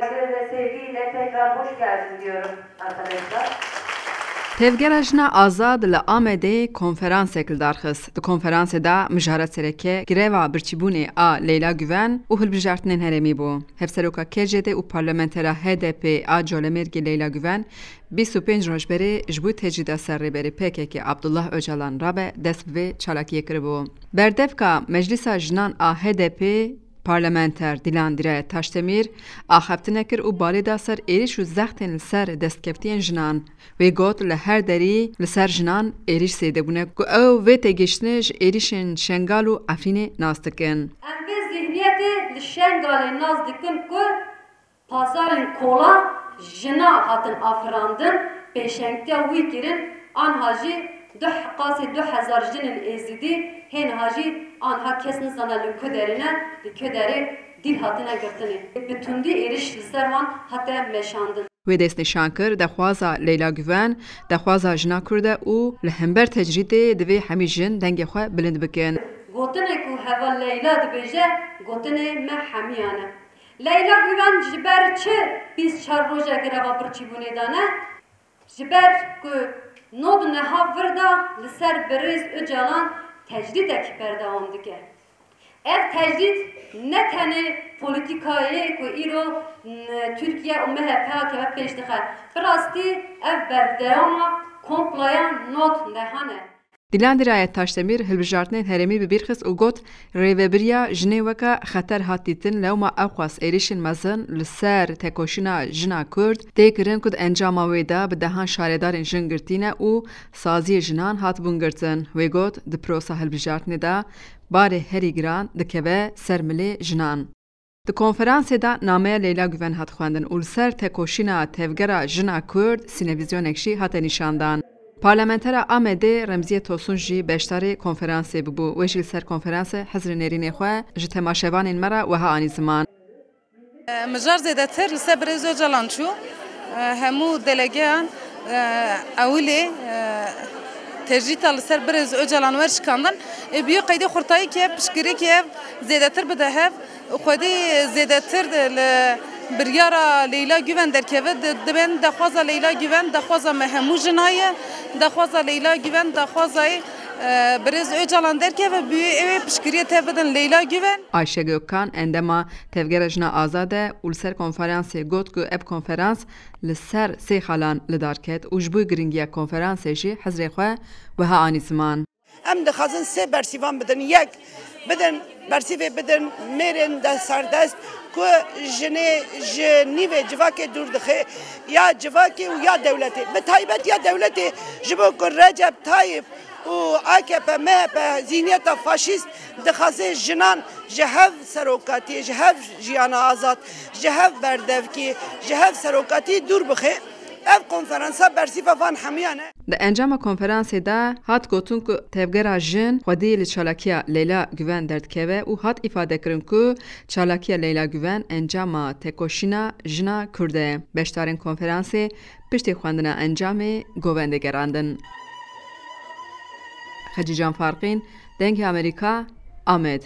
Ve sevgiyle tekrar hoş geldin diyorum arkadaşlar. Tevgera jina azad li Amedê konferansek li darxist. Di konferansê de mijara sereke greva birçîbûnê a Leyla Güven û hilbijartinên herêmî bû. Hevseroka KCD û parlamentera HDP a Colemêrgê Leyla Güven 25 roj berê ji bo tecrîda serrêberê PKK Abdullah Öcalan rabe dest bi vê çalakiyê kiribû. Berdevka Meclîsa Jinan a HDP Parlamenter Dilan Dirayet Taşdemîr axaftina kir û balê da ser êriş û zextên li ser destkevtiyên jinan. Wê got li her derî li ser jinan êriş sêdebûne ku ew vê têgihiştinê ji êrişên Şengal û Efrînê nas dikin. Em vê zihniyetê li Şengalê nas dikin ku pazarên kola jina hatin afirandin, pêşengtiya wî kirin, anha jî qasê 2000 jinên êzîdî hên hajî anha kes nizana li Köderîne, li Köderê dîl hatine girtinê. Bi tundî êriş li ser wan hate meşandin. Wê destnîşan kir dexwaza Leyla Güven, dexwaza jina Kurd e û li hember tecrîdê divê hemî jin dengê xwe bilind bikin. Gotinê ku heva Leyla dibêje, gotinê me hemiyan e. Leyla Güven ji ber çi 24 roja greva birçîbûnê de ne? Ji ber ku nod neha vir da li ser Birêz Öcalan tecrîdekî berdewam dike. Ev tecrîd ne tenê polîtikayê ku îro Türkiye û MHP keve pêş dixe. Bi rastî ev berdewama komplaya nod nehan e. Dilan Dirayet Taşdemîr hilbijartinên herêmî bi bîr xist û got rêveberiya jinê weka xeter hat dîtin lewma ew xwast êrişên mezin li ser tekoşîna jina Kurd tê kirin ku di encama wê de bi dehan şaredarên jin girtîne û saziyê jinan hatibûn girtin. Wê got di prosa hilbijartinê de barê herî giran dikeve ser milê jinan. Di konferansê de nameya Leyla Güven hat xwendin û li ser tekoşîna tevgera jina Kurd sînevîzyonek jî hate nîşandan. Parlamentera Amedê Remziye Tosun jî beşdarê konferansê bibû. Wê jî li ser konferansê hezrê nêrînê xwe ji temaşevanên me re wiha anî ziman. Mijar zêdetir li ser Birêz Öcalan çû. Hemû delegeyan ewilê tecrîta li ser Birêz Öcalan werşikandin. Biyo qeydê xurtayî kev piştgirêkî ev zêdetir bide hev. Xwedî zêdetir li biryara Leyla Güven derkeve dibên dexwaza Leyla Güven dexwaza me hemû jinaye dexwaza Leyla Güven dexwazayê Birêz Öcalan derkeve büyü evê piştgiriye tev bidin Leyla Güven. Ayşe Gökkan endema tevgera jina azad e û li ser konferansê got ku ev konferans li ser sê xalan li dar ket û ji bo giringiya konferansê jî hezrê xwe wiha anî ziman. Em dixwazin sê bersîvan bidin. Yek bidin bersîvê bidin mêrên de serdest ku jinê ji nîvê civakê dûr dixe ya civakê û ya dewletê. Bi taybet ya dewletê ji bo ku Recep Tayyip û AKP MHP zihniyeta faşîst dixwaze jinan ji hev serokatî, ji hev jiyana azad, ji hev berdevkî, ji hev serokatî dûr bixe. Ev konferansa bersîva van hemiyan e. Di encama konferansê de hat gotin ku tevgera jin xwedî li çalakiya Leyla Güven derdikeve û hat îfadekirin ku çalakiya Leyla Güven encama tekoşîna jina Kurd e. Beşdarên konferansê piştî xwendina encamê govendê gerandin. Xecî Can Farqîn, Dengê Amerîka, Amed.